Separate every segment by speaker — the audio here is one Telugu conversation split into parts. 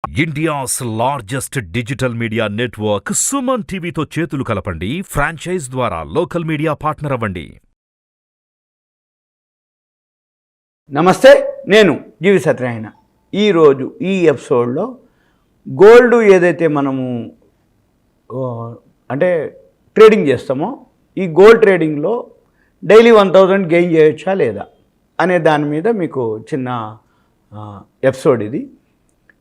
Speaker 1: India's largest digital media network SumanTV తో చేతులు కలపండి. ఫ్రాంచైజ్ ద్వారా లోకల్ మీడియా పార్ట్నర్ అవ్వండి.
Speaker 2: నమస్తే, నేను జీవి సత్యనారాయణ. ఈరోజు ఈ ఎపిసోడ్లో గోల్డ్ ఏదైతే మనము అంటే ట్రేడింగ్ చేస్తామో ఈ గోల్డ్ ట్రేడింగ్లో డైలీ 1000 గెయిన్ చేయొచ్చా లేదా అనే దాని మీద మీకు చిన్న ఎపిసోడ్ ఇది.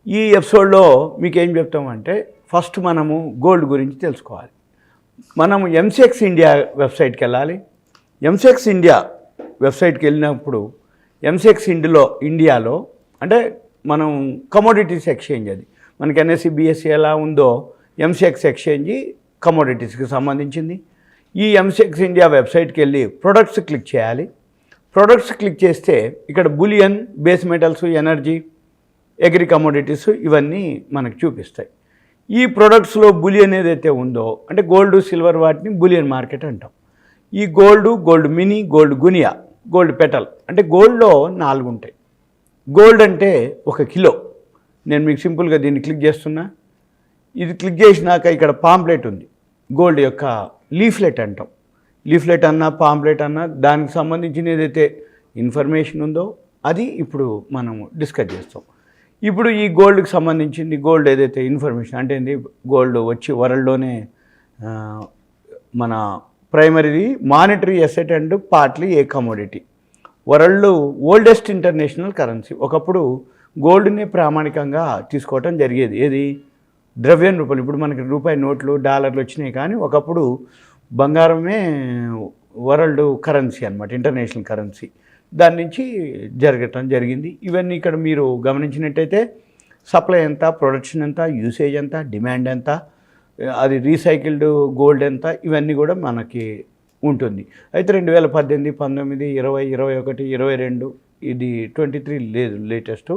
Speaker 2: ఈ ఎపిసోడ్లో మీకు ఏం చెప్తామంటే ఫస్ట్ మనము గోల్డ్ గురించి తెలుసుకోవాలి. మనము ఎంసెక్స్ ఇండియా వెబ్సైట్కి వెళ్ళాలి. ఎంసెక్స్ ఇండియా వెబ్సైట్కి వెళ్ళినప్పుడు ఎంసెక్స్ ఇండియాలో అంటే మనం కమోడిటీస్ ఎక్స్చేంజ్, అది మనకి ఎన్ఎస్సి బిఎస్సి ఎలా ఉందో ఎంసెక్స్ ఎక్స్చేంజ్ కమోడిటీస్కి సంబంధించింది. ఈ ఎంసెక్స్ ఇండియా వెబ్సైట్కి వెళ్ళి ప్రొడక్ట్స్ క్లిక్ చేయాలి. ప్రొడక్ట్స్ క్లిక్ చేస్తే ఇక్కడ bullion, base metals, energy, agri commodities ఇవన్నీ మనకు చూపిస్తాయి. ఈ ప్రొడక్ట్స్లో బులియన్ ఏదైతే ఉందో అంటే గోల్డ్, సిల్వర్ వాటిని బులియన్ మార్కెట్ అంటాం. ఈ gold mini, gold guinea, gold petal అంటే గోల్డ్లో 4 ఉంటాయి. గోల్డ్ అంటే 1 కిలో. నేను మీకు సింపుల్గా దీన్ని క్లిక్ చేస్తున్నా. ఇది క్లిక్ చేసినాక ఇక్కడ పాంప్లెట్ ఉంది, గోల్డ్ యొక్క లీఫ్లెట్ అంటాం. లీఫ్లెట్ అన్నా పాంప్లెట్ అన్నా దానికి సంబంధించిన ఏదైతే ఇన్ఫర్మేషన్ ఉందో అది ఇప్పుడు మనము డిస్కస్ చేస్తాం. ఇప్పుడు ఈ గోల్డ్కి సంబంధించింది గోల్డ్ ఏదైతే ఇన్ఫర్మేషన్ అంటే ఏంది, గోల్డ్ వచ్చి వరల్డ్లోనే మన primary monetary asset and partly A commodity, world oldest international currency. ఒకప్పుడు గోల్డ్ని ప్రామాణికంగా తీసుకోవటం జరిగేది, ఏది ద్రవ్యం రూపాయలు. ఇప్పుడు మనకి రూపాయి నోట్లు, డాలర్లు వచ్చినాయి, కానీ ఒకప్పుడు బంగారమే వరల్డ్ కరెన్సీ అన్నమాట, ఇంటర్నేషనల్ కరెన్సీ. దాని నుంచి జరగటం జరిగింది. ఇవన్నీ ఇక్కడ మీరు గమనించినట్టయితే సప్లై ఎంత, ప్రొడక్షన్ ఎంత, యూసేజ్ ఎంత, డిమాండ్ ఎంత, అది రీసైకిల్డ్ గోల్డ్ ఎంత, ఇవన్నీ కూడా మనకి ఉంటుంది. అయితే 2018, 19, 20, 21, 22 ఇది 23 లేదు, లేటెస్ట్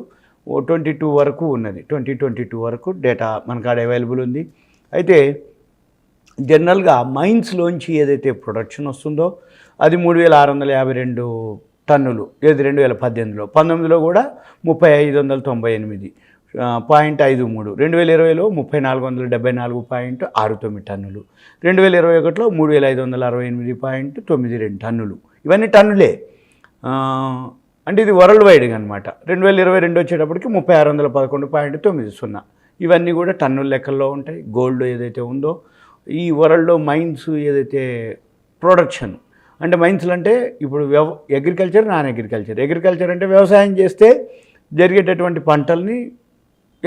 Speaker 2: 22 వరకు ఉన్నది. 2022 వరకు డేటా మనకాడ అవైలబుల్ ఉంది. అయితే జనరల్గా మైన్స్లోంచి ఏదైతే ప్రొడక్షన్ వస్తుందో అది 3652 టన్నులు, ఏది 2018లో. 19లో కూడా 3598.53. 2020లో 3474.69 టన్నులు. 2021లో 3568.92 టన్నులు. ఇవన్నీ టన్నులే. అంటే ఇది వరల్డ్ వైడ్గా అనమాట. 2022 వచ్చేటప్పటికి 3611.90. ఇవన్నీ కూడా టన్నుల లెక్కల్లో ఉంటాయి. గోల్డ్ ఏదైతే ఉందో ఈ వరల్డ్లో మైన్స్ ఏదైతే ప్రొడక్షన్ అంటే మైన్స్లు అంటే ఇప్పుడు అగ్రికల్చర్, నాన్ అగ్రికల్చర్. అగ్రికల్చర్ అంటే వ్యవసాయం చేస్తే జరిగేటటువంటి పంటల్ని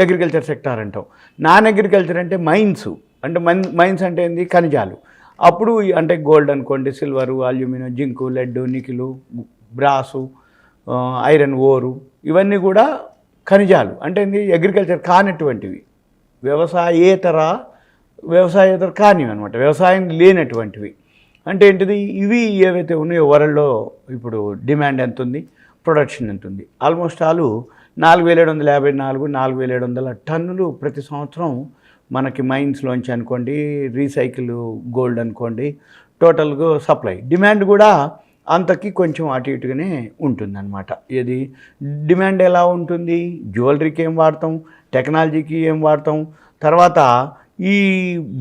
Speaker 2: అగ్రికల్చర్ సెక్టార్ అంటాం. నాన్ అగ్రికల్చర్ అంటే మైన్స్. అంటే మైన్స్ అంటే ఏంది, ఖనిజాలు. అప్పుడు అంటే గోల్డ్ అనుకోండి, silver, aluminium, zinc, lead, nickel, brass, iron ore, ఇవన్నీ కూడా ఖనిజాలు. అంటే ఏంది, అగ్రికల్చర్ కానటువంటివి, వ్యవసాయేతర కానివి అనమాట, వ్యవసాయం లేనటువంటివి. అంటే ఏంటిది, ఇవి ఏవైతే ఉన్నాయో వరల్డ్లో ఇప్పుడు డిమాండ్ ఎంత ఉంది, ప్రొడక్షన్ ఎంత ఉంది. ఆల్మోస్ట్ ఆల్ 4754, 4700 టన్నులు ప్రతి సంవత్సరం మనకి మైన్స్లోంచి అనుకోండి, రీసైకిల్ గోల్డ్ అనుకోండి, టోటల్గా సప్లై. డిమాండ్ కూడా అంతకి కొంచెం అటు ఇటుగానే ఉంటుందన్నమాట. ఇది డిమాండ్ ఎలా ఉంటుంది, జ్యువెలరీకి ఏం వాడతాం, టెక్నాలజీకి ఏం వాడతాం, తర్వాత ఈ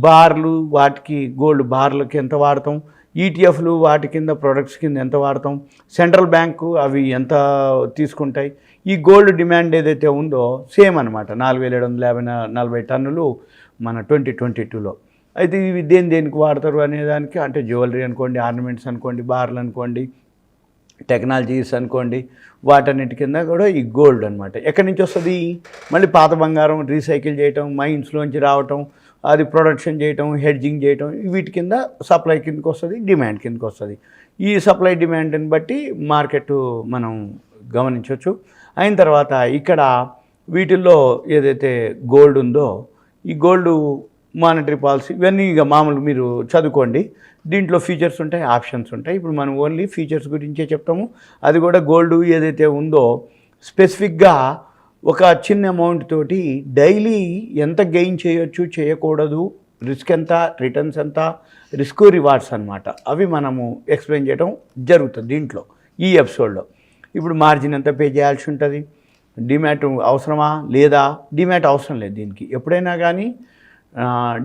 Speaker 2: బార్లు వాటికి గోల్డ్ బార్లకి ఎంత వాడతాం, ఈటీఎఫ్లు వాటి కింద ప్రొడక్ట్స్ కింద ఎంత వాడతాం, సెంట్రల్ బ్యాంకు అవి ఎంత తీసుకుంటాయి. ఈ గోల్డ్ డిమాండ్ ఏదైతే ఉందో సేమ్ అనమాట, 4740 టన్నులు మన 2022లో. అయితే ఇవి దేనికి వాడతారు అనేదానికి అంటే జ్యువెలరీ అనుకోండి, ఆర్నమెంట్స్ అనుకోండి, బార్లు అనుకోండి, టెక్నాలజీస్ అనుకోండి, వాటన్నిటి కింద కూడా ఈ గోల్డ్ అనమాట. ఎక్కడి నుంచి వస్తుంది, మళ్ళీ పాత బంగారం రీసైకిల్ చేయటం, మైన్స్లోంచి రావటం, అది ప్రొడక్షన్ చేయటం, హెడ్జింగ్ చేయటం, వీటి కింద సప్లై కిందకి వస్తుంది, డిమాండ్ కిందకి వస్తుంది. ఈ సప్లై డిమాండ్ని బట్టి మార్కెట్ మనం గమనించవచ్చు. అయిన తర్వాత ఇక్కడ వీటిల్లో ఏదైతే గోల్డ్ ఉందో ఈ గోల్డ్ మానిటరీ పాలసీ ఇవన్నీ ఇక మామూలు మీరు చదువుకోండి. దీంట్లో ఫీచర్స్ ఉంటాయి, ఆప్షన్స్ ఉంటాయి. ఇప్పుడు మనం ఓన్లీ ఫీచర్స్ గురించే చెప్తాము. అది కూడా గోల్డ్ ఏదైతే ఉందో స్పెసిఫిక్గా ఒక చిన్న అమౌంట్ తోటి డైలీ ఎంత గెయిన్ చేయొచ్చు, చేయకూడదు, రిస్క్ ఎంత, రిటర్న్స్ ఎంత, రిస్క్ రివార్డ్స్ అనమాట, అవి మనము ఎక్స్ప్లెయిన్ చేయడం జరుగుతుంది దీంట్లో ఈ ఎపిసోడ్లో. ఇప్పుడు మార్జిన్ ఎంత పే చేయాల్సి ఉంటుంది, డిమ్యాట్ అవసరమా లేదా? డిమ్యాట్ అవసరం లేదు దీనికి. ఎప్పుడైనా కానీ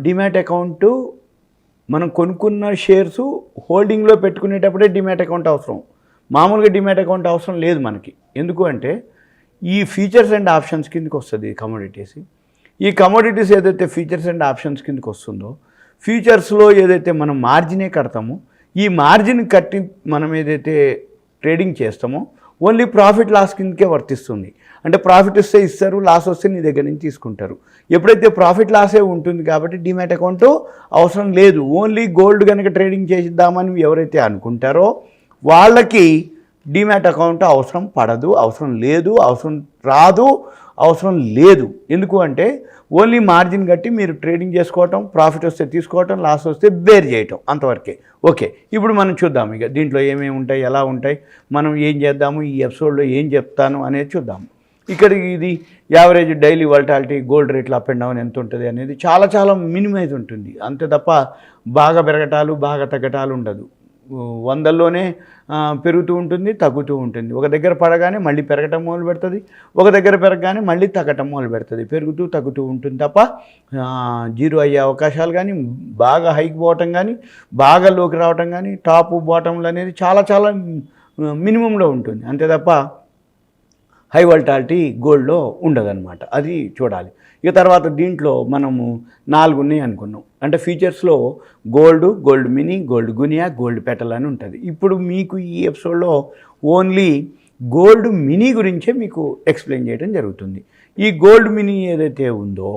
Speaker 2: డిమ్యాట్ అకౌంటు మనం కొనుక్కున్న షేర్సు హోల్డింగ్లో పెట్టుకునేటప్పుడే డిమ్యాట్ అకౌంట్ అవసరం. మామూలుగా డిమ్యాట్ అకౌంట్ అవసరం లేదు మనకి. ఎందుకు అంటే ఈ ఫీచర్స్ అండ్ ఆప్షన్స్ కిందకి వస్తుంది కమోడిటీస్. ఈ కమోడిటీస్ ఏదైతే ఫీచర్స్ అండ్ ఆప్షన్స్ కిందకి వస్తుందో, ఫీచర్స్లో ఏదైతే మనం మార్జినే కడతామో, ఈ మార్జిన్ కట్టి మనం ఏదైతే ట్రేడింగ్ చేస్తామో ఓన్లీ ప్రాఫిట్ లాస్ కిందకే వర్తిస్తుంది. అంటే ప్రాఫిట్ వస్తే ఇస్తారు, లాస్ వస్తే నీ దగ్గర నుంచి తీసుకుంటారు. ఎప్పుడైతే ప్రాఫిట్ లాసే ఉంటుంది కాబట్టి డిమ్యాట్ అకౌంట్ అవసరం లేదు. ఓన్లీ గోల్డ్ కనుక ట్రేడింగ్ చేసిద్దామని ఎవరైతే అనుకుంటారో వాళ్ళకి డిమ్యాట్ అకౌంట్ అవసరం పడదు, అవసరం లేదు, అవసరం రాదు, అవసరం లేదు. ఎందుకు అంటే ఓన్లీ మార్జిన్ కట్టి మీరు ట్రేడింగ్ చేసుకోవటం, ప్రాఫిట్ వస్తే తీసుకోవటం, లాస్ వస్తే బేర్ చేయటం, అంతవరకే. ఓకే, ఇప్పుడు మనం చూద్దాం ఇక దీంట్లో ఏమేమి ఉంటాయి, ఎలా ఉంటాయి, మనం ఏం చేద్దాము, ఈ ఎపిసోడ్లో ఏం చెప్తాను అనేది చూద్దాము. ఇక్కడ ఇది యావరేజ్ డైలీ వాలటాలిటీ, గోల్డ్ రేట్లు అప్ అండ్ డౌన్ ఎంత ఉంటుంది అనేది చాలా చాలా మినిమైజ్ ఉంటుంది. అంతే తప్ప బాగా పెరగటాలు బాగా తగ్గటాలు ఉండదు. వందల్లోనే పెరుగుతూ ఉంటుంది, తగ్గుతూ ఉంటుంది. ఒక దగ్గర పడగానే మళ్ళీ పెరగటం మొదలు పెడుతుంది, ఒక దగ్గర పెరగగానే మళ్ళీ తగ్గటం మొదలు పెడుతుంది. పెరుగుతూ తగ్గుతూ ఉంటుంది తప్ప జీరో అయ్యే అవకాశాలు కానీ, బాగా హైక్ పోవటం కానీ, బాగా లోకి రావటం కానీ, టాప్ బాటంలు అనేది చాలా చాలా మినిమంలో ఉంటుంది. అంతే తప్ప హై వాలటాలిటీ గోల్డ్లో ఉండదన్నమాట. అది చూడాలి. ఇక తర్వాత దీంట్లో మనము 4 ఉన్నాయి అనుకున్నాం. అంటే ఫీచర్స్లో gold mini, gold guinea, gold petal అని ఉంటుంది. ఇప్పుడు మీకు ఈ ఎపిసోడ్లో ఓన్లీ గోల్డ్ మినీ గురించే మీకు ఎక్స్ప్లెయిన్ చేయడం జరుగుతుంది. ఈ గోల్డ్ మినీ ఏదైతే ఉందో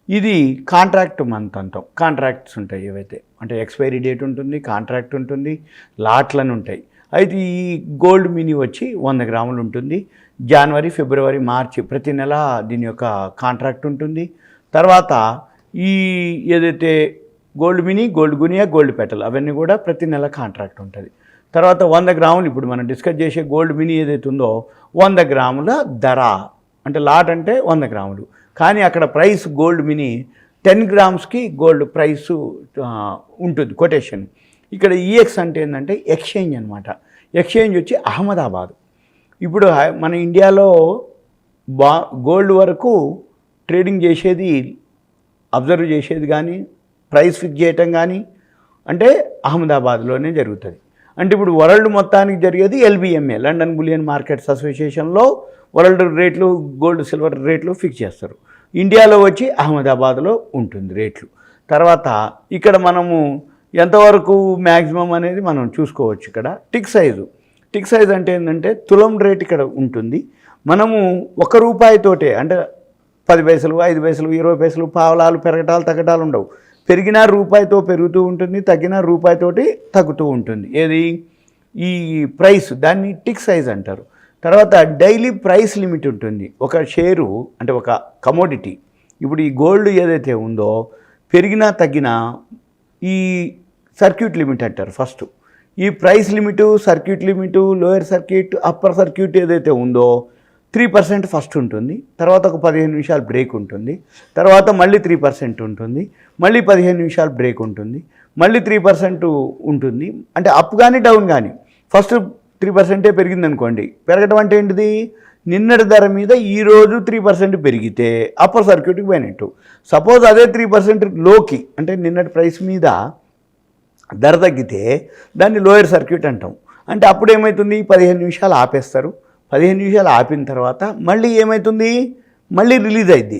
Speaker 2: ఇది కాంట్రాక్ట్ మంత్ అంటాం. కాంట్రాక్ట్స్ ఉంటాయి ఏవైతే, అంటే ఎక్స్పైరీ డేట్ ఉంటుంది, కాంట్రాక్ట్ ఉంటుంది, లాట్లను ఉంటాయి. అయితే ఈ గోల్డ్ మినీ వచ్చి 100 గ్రాములు ఉంటుంది. జనవరి, ఫిబ్రవరి, మార్చి ప్రతి నెల దీని యొక్క కాంట్రాక్ట్ ఉంటుంది. తర్వాత ఈ ఏదైతే gold mini, gold guinea, gold petal అవన్నీ కూడా ప్రతి నెల కాంట్రాక్ట్ ఉంటుంది. తర్వాత 100 గ్రాములు ఇప్పుడు మనం డిస్కస్ చేసే గోల్డ్ మినీ ఏదైతే ఉందో 100 గ్రాముల ధర, అంటే లాట్ అంటే 100 గ్రాములు. కానీ అక్కడ ప్రైస్ గోల్డ్ మినీ 10 గ్రామ్స్కి గోల్డ్ ప్రైసు ఉంటుంది కొటేషన్. ఇక్కడ ఈఎక్స్ అంటే ఏంటంటే ఎక్స్చేంజ్ అనమాట. ఎక్స్చేంజ్ వచ్చి అహ్మదాబాద్. ఇప్పుడు మన ఇండియాలో గోల్డ్ వరకు ట్రేడింగ్ చేసేది, అబ్జర్వ్ చేసేది కానీ, ప్రైస్ ఫిక్స్ చేయటం కానీ అంటే అహ్మదాబాద్లోనే జరుగుతుంది. అంటే ఇప్పుడు వరల్డ్ మొత్తానికి జరిగేది ఎల్బిఎంఏ, లండన్ బులియన్ మార్కెట్స్ అసోసియేషన్లో వరల్డ్ రేట్లు, గోల్డ్ సిల్వర్ రేట్లు ఫిక్స్ చేస్తారు. ఇండియాలో వచ్చి అహ్మదాబాద్లో ఉంటుంది రేట్లు. తర్వాత ఇక్కడ మనము ఎంతవరకు మ్యాక్సిమం అనేది మనం చూసుకోవచ్చు. ఇక్కడ టిక్ సైజ్ అంటే ఏంటంటే తులం రేట్ ఇక్కడ ఉంటుంది. మనము 1 రూపాయితోటే, అంటే 10 పైసలు, 5 పైసలు, 20 పైసలు, పావలాలు పెరగటాలు తగ్గటాలు ఉండవు. పెరిగినా రూపాయితో పెరుగుతూ ఉంటుంది, తగ్గినా రూపాయితోటి తగ్గుతూ ఉంటుంది. ఏది ఈ ప్రైస్, దాన్ని టిక్ సైజ్ అంటారు. తర్వాత డైలీ ప్రైస్ లిమిట్ ఉంటుంది. ఒక షేరు అంటే ఒక కమోడిటీ, ఇప్పుడు ఈ గోల్డ్ ఏదైతే ఉందో పెరిగినా తగ్గినా ఈ సర్క్యూట్ లిమిట్ అంటారు. ఫస్ట్ ఈ price limit, circuit limit, lower circuit, upper circuit ఏదైతే ఉందో 3% ఫస్ట్ ఉంటుంది. తర్వాత ఒక 15 నిమిషాలు బ్రేక్ ఉంటుంది. తర్వాత మళ్ళీ 3% ఉంటుంది. మళ్ళీ 15 నిమిషాలు బ్రేక్ ఉంటుంది. మళ్ళీ 3% ఉంటుంది. అంటే అప్ కానీ డౌన్ కానీ ఫస్ట్ 3% పెరిగింది అనుకోండి. పెరగడం అంటే ఏంటిది, నిన్నటి ధర మీద ఈరోజు 3% పెరిగితే అప్పర్ సర్క్యూట్కి పోయినట్టు. సపోజ్ అదే 3% లోకి, అంటే నిన్నటి ప్రైస్ మీద ధర తగ్గితే దాన్ని లోయర్ సర్క్యూట్ అంటాం. అంటే అప్పుడు ఏమవుతుంది, 15 నిమిషాలు ఆపేస్తారు. 15 నిమిషాలు ఆపిన తర్వాత మళ్ళీ ఏమవుతుంది, మళ్ళీ రిలీజ్ అయింది.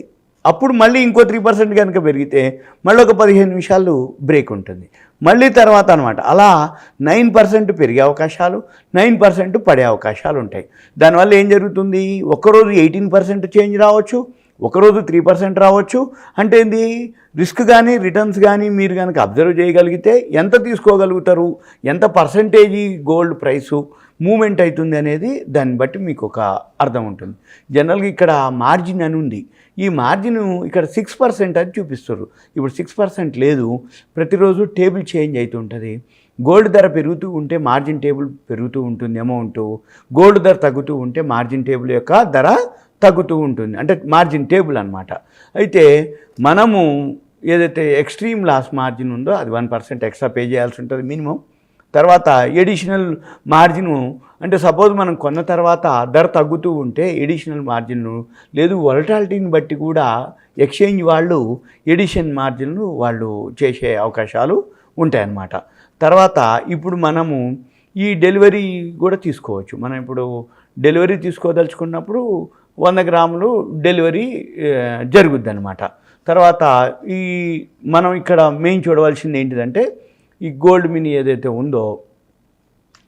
Speaker 2: అప్పుడు మళ్ళీ ఇంకో 3% కనుక పెరిగితే మళ్ళీ ఒక 15 నిమిషాలు బ్రేక్ ఉంటుంది. మళ్ళీ తర్వాత అనమాట అలా 9% పెరిగే అవకాశాలు, 9% పడే అవకాశాలు ఉంటాయి. దానివల్ల ఏం జరుగుతుంది, ఒక్కరోజు 18% చేంజ్ రావచ్చు, ఒకరోజు 3% రావచ్చు. అంటే ఏంది, రిస్క్ కానీ రిటర్న్స్ కానీ మీరు కనుక అబ్జర్వ్ చేయగలిగితే ఎంత తీసుకోగలుగుతారు, ఎంత పర్సంటేజీ గోల్డ్ ప్రైసు మూమెంట్ అవుతుంది అనేది దాన్ని బట్టి మీకు ఒక అర్థం ఉంటుంది. జనరల్గా ఇక్కడ మార్జిన్ అని ఉంది. ఈ మార్జిన్ ఇక్కడ 6% అని చూపిస్తారు. ఇప్పుడు 6% లేదు, ప్రతిరోజు టేబుల్ చేంజ్ అవుతుంటుంది. గోల్డ్ ధర పెరుగుతూ ఉంటే మార్జిన్ టేబుల్ పెరుగుతూ ఉంటుంది అమౌంట్, గోల్డ్ ధర తగ్గుతూ ఉంటే మార్జిన్ టేబుల్ యొక్క ధర తగ్గుతూ ఉంటుంది. అంటే మార్జిన్ టేబుల్ అనమాట. అయితే మనము ఏదైతే ఎక్స్ట్రీమ్ లాస్ మార్జిన్ ఉందో అది 1% ఎక్స్ట్రా పే చేయాల్సి ఉంటుంది మినిమం. తర్వాత ఎడిషనల్ మార్జిన్ అంటే సపోజ్ మనం కొన్న తర్వాత ధర తగ్గుతూ ఉంటే ఎడిషనల్ మార్జిన్ లేదు వొలటాలిటీని బట్టి కూడా ఎక్స్చేంజ్ వాళ్ళు ఎడిషన్ మార్జిన్లు వాళ్ళు చేసే అవకాశాలు ఉంటాయన్నమాట. తర్వాత ఇప్పుడు మనము ఈ డెలివరీ కూడా తీసుకోవచ్చు. మనం ఇప్పుడు డెలివరీ తీసుకోదలుచుకున్నప్పుడు 100 గ్రాములు డెలివరీ జరుగుద్ది అనమాట. తర్వాత ఈ మనం ఇక్కడ మెయిన్ చూడవలసింది ఏంటిదంటే ఈ గోల్డ్ మినీ ఏదైతే ఉందో,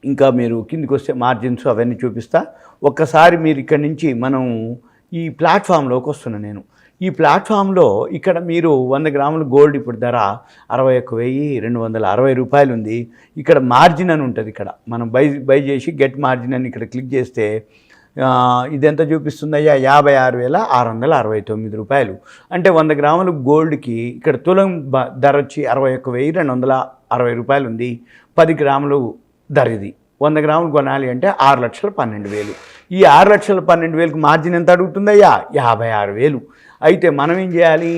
Speaker 2: ఇంకా మీరు కిందికి వస్తే మార్జిన్స్ అవన్నీ చూపిస్తా. ఒక్కసారి మీరు ఇక్కడి నుంచి మనం ఈ ప్లాట్ఫామ్లోకి వస్తున్నాను నేను. ఈ ప్లాట్ఫామ్లో ఇక్కడ మీరు 100 గ్రాముల గోల్డ్ ఇప్పుడు ధర 61,260 రూపాయలు ఉంది. ఇక్కడ మార్జిన్ అని ఉంటుంది. ఇక్కడ మనం బై చేసి గెట్ మార్జిన్ అని ఇక్కడ క్లిక్ చేస్తే ఇదెంత చూపిస్తుందయ్యా, 56,669 రూపాయలు. అంటే 100 గ్రాముల గోల్డ్కి ఇక్కడ తులం ధర వచ్చి 61,260 రూపాయలు ఉంది. 10 గ్రాములు ధర ఇది. 100 గ్రాములు కొనాలి అంటే 6,12,000. ఈ 6,12,000కి మార్జిన్ ఎంత అడుగుతుందయ్యా, 56,000. అయితే మనం ఏం చేయాలి,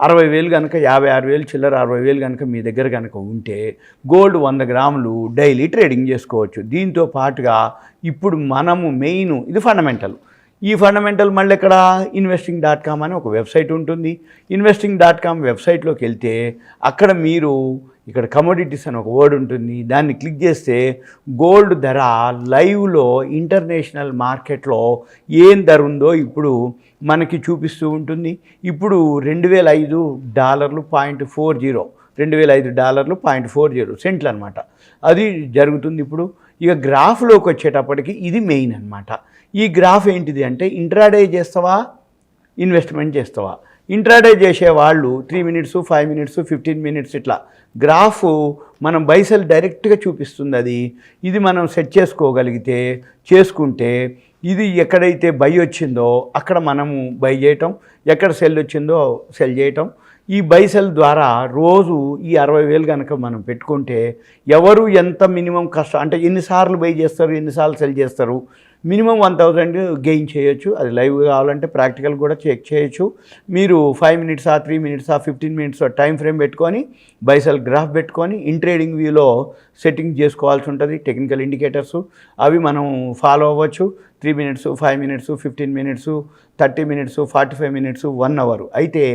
Speaker 2: 60,000 కనుక 56,000 చిల్లర 60,000 కనుక మీ దగ్గర కనుక ఉంటే గోల్డ్ 100 గ్రాములు డైలీ ట్రేడింగ్ చేసుకోవచ్చు. దీంతో పాటుగా ఇప్పుడు మనము మెయిన్ ఇది ఫండమెంటల్. ఈ ఫండమెంటల్ మళ్ళీ ఇక్కడ investing.com అని ఒక వెబ్సైట్ ఉంటుంది. investing.com వెబ్సైట్లోకి వెళ్తే అక్కడ మీరు ఇక్కడ కమోడిటీస్ అని ఒక వర్డ్ ఉంటుంది. దాన్ని క్లిక్ చేస్తే గోల్డ్ ధర లైవ్లో ఇంటర్నేషనల్ మార్కెట్లో ఏం ధర ఉందో ఇప్పుడు మనకి చూపిస్తూ ఉంటుంది. ఇప్పుడు $2,005.40 $2,005.40 సెంట్లు అనమాట. అది జరుగుతుంది ఇప్పుడు. ఇక గ్రాఫ్లోకి వచ్చేటప్పటికి ఇది మెయిన్ అనమాట. ఈ గ్రాఫ్ ఏంటిది అంటే ఇంట్రాడే చేస్తావా, ఇన్వెస్ట్మెంట్ చేస్తావా. ఇంట్రాడే చేసేవాళ్ళు 3 మినిట్స్, 5 మినిట్స్, 15 మినిట్స్ ఇట్లా గ్రాఫ్ మనం బైసెల్ డైరెక్ట్గా చూపిస్తుంది. ఇది మనం సెట్ చేసుకోగలిగితే చేసుకుంటే ఇది ఎక్కడైతే బై వచ్చిందో అక్కడ మనము బై చేయటం, ఎక్కడ సెల్ వచ్చిందో సెల్ చేయటం. ఈ బై సెల్ ద్వారా రోజు ఈ 60,000 కనుక మనం పెట్టుకుంటే ఎవరు ఎంత మినిమం కష్టం అంటే ఎన్నిసార్లు బై చేస్తారు, ఎన్నిసార్లు సెల్ చేస్తారు, మినిమం 1,000 గెయిన్ చేయొచ్చు. అది లైవ్ కావాలంటే ప్రాక్టికల్ కూడా చెక్ చేయొచ్చు. మీరు 5 మినిట్సా, 3 మినిట్సా, 15 మినిట్స్ టైం ఫ్రేమ్ పెట్టుకొని బైసెల్ గ్రాఫ్ పెట్టుకొని ఇన్ ట్రేడింగ్ వ్యూలో సెట్టింగ్ చేసుకోవాల్సి ఉంటుంది. టెక్నికల్ ఇండికేటర్స్ అవి మనం ఫాలో అవ్వచ్చు. 3 minutes, 5 minutes, 15 minutes, 30 minutes, 45 minutes, 1 hour. అయితే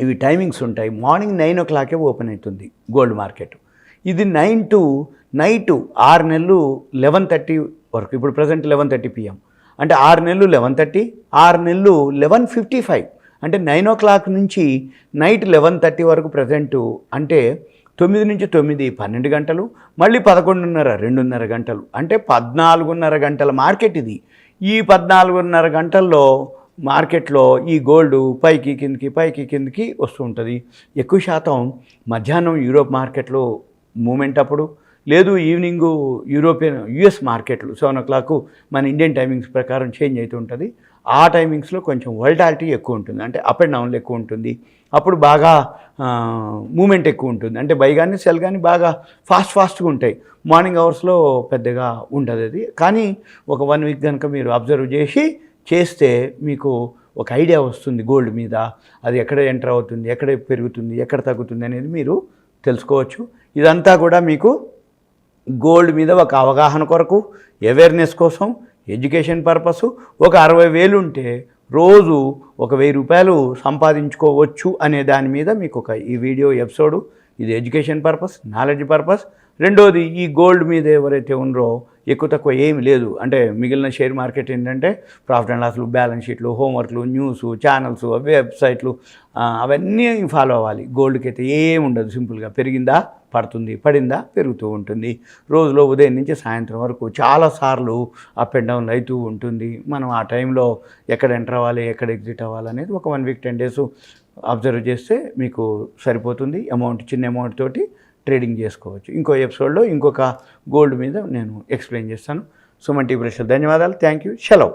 Speaker 2: ఇవి టైమింగ్స్ ఉంటాయి. మార్నింగ్ 9 o'clock ఓపెన్ అవుతుంది గోల్డ్ మార్కెట్. ఇది 9 to నైట్ 6 నెలలు 11:30 వరకు. ఇప్పుడు ప్రజెంట్ 11:30 PM అంటే 6 నెలలు 11:30, 6 నెలలు 11:55 అంటే 9 o'clock నుంచి నైట్ 11:30 వరకు ప్రజెంటు. అంటే 9 నుంచి 9 12 గంటలు, మళ్ళీ 11:30 2:30 గంటలు, అంటే 14:30 గంటల మార్కెట్ ఇది. ఈ 14:30 గంటల్లో మార్కెట్లో ఈ గోల్డ్ పైకి కిందికి వస్తూ ఉంటుంది. ఎక్కువ శాతం మధ్యాహ్నం యూరోప్ మార్కెట్లో మూమెంట్ అప్పుడు, లేదు ఈవినింగు యుఎస్ మార్కెట్లు 7 o'clock మన ఇండియన్ టైమింగ్స్ ప్రకారం చేంజ్ అవుతూ ఉంటుంది. ఆ టైమింగ్స్లో కొంచెం వోల్టాలిటీ ఎక్కువ ఉంటుంది, అంటే అప్ అండ్ డౌన్లు ఎక్కువ ఉంటుంది. అప్పుడు బాగా మూమెంట్ ఎక్కువ ఉంటుంది, అంటే బై కానీ సెల్ కానీ బాగా ఫాస్ట్గా ఉంటాయి. మార్నింగ్ అవర్స్లో పెద్దగా ఉంటుంది అది. కానీ ఒక 1 week కనుక మీరు అబ్జర్వ్ చేస్తే మీకు ఒక ఐడియా వస్తుంది గోల్డ్ మీద. అది ఎక్కడ ఎంటర్ అవుతుంది, ఎక్కడ పెరుగుతుంది, ఎక్కడ తగ్గుతుంది అనేది మీరు తెలుసుకోవచ్చు. ఇదంతా కూడా మీకు గోల్డ్ మీద ఒక అవగాహన కొరకు, అవేర్నెస్ కోసం, ఎడ్యుకేషన్ పర్పస్. ఒక 60,000 ఉంటే రోజు ఒక 1,000 రూపాయలు సంపాదించుకోవచ్చు అనే దాని మీద మీకు ఈ వీడియో ఎపిసోడు. ఇది ఎడ్యుకేషన్ పర్పస్, నాలెడ్జ్ పర్పస్. రెండోది ఈ గోల్డ్ మీద ఎవరైతే ఉన్నారో ఎక్కువ తక్కువ ఏమి లేదు. అంటే మిగిలిన షేర్ మార్కెట్ ఏంటంటే ప్రాఫిట్ అండ్ లాస్లు, బ్యాలెన్స్ షీట్లు, హోంవర్క్లు, న్యూస్ ఛానల్స్, వెబ్సైట్లు అవన్నీ ఫాలో అవ్వాలి. గోల్డ్కి అయితే ఏమి ఉండదు. సింపుల్గా పెరిగిందా పడుతుంది, పడిందా పెరుగుతూ ఉంటుంది. రోజులో ఉదయం నుంచి సాయంత్రం వరకు చాలాసార్లు అప్ అండ్ డౌన్ అవుతూ ఉంటుంది. మనం ఆ టైంలో ఎక్కడ ఎంటర్ అవ్వాలి, ఎక్కడ ఎగ్జిట్ అవ్వాలి అనేది ఒక 1 week 10 days అబ్జర్వ్ చేస్తే మీకు సరిపోతుంది. చిన్న అమౌంట్ తోటి ట్రేడింగ్ చేసుకోవచ్చు. ఇంకో ఎపిసోడ్లో ఇంకొక గోల్డ్ మీద నేను ఎక్స్ప్లెయిన్ చేస్తాను. సుమన్ టీవీ ప్రేక్షకులకు ధన్యవాదాలు. Thank you. సెలవు.